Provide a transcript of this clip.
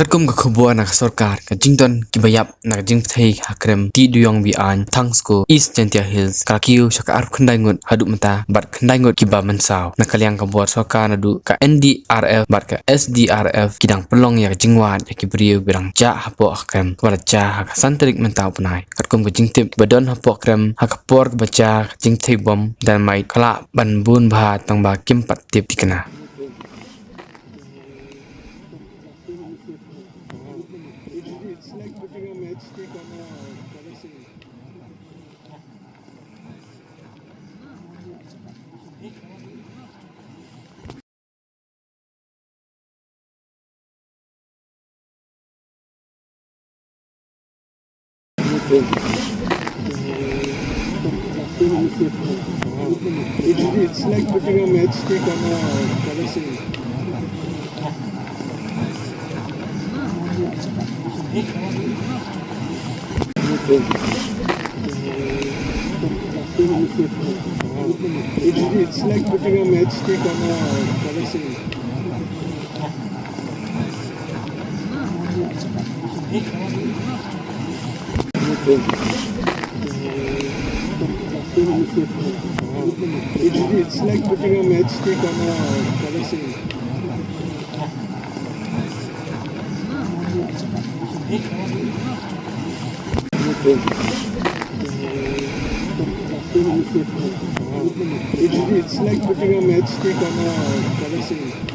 Katkum ka khubua na sarkar ka jington kibayap na jing thai hakrem ti duyong bi an thangsko East Gentia Hills kakiu shaka ar khandai ngut haduk mata bat khandai ngut kiba mansaw na kalyang ka buat sarkar na du ka NDRF bat ka SDRF kidang pelong ya jingwan ya kibriu birang ja hapo akrem wala ja ha santrik mentaw punai katkum ka jingtip badon hapo akrem hakapor baca jingthai bom dan mai kala ban bun bha tangba kimpat tip tikana. It's like putting a matchstick on a kerosene. It's like putting a matchstick on a kerosene. It's like putting a matchstick on a kerosene. It's like putting a matchstick on a kerosene. It's like putting a matchstick on a kerosene.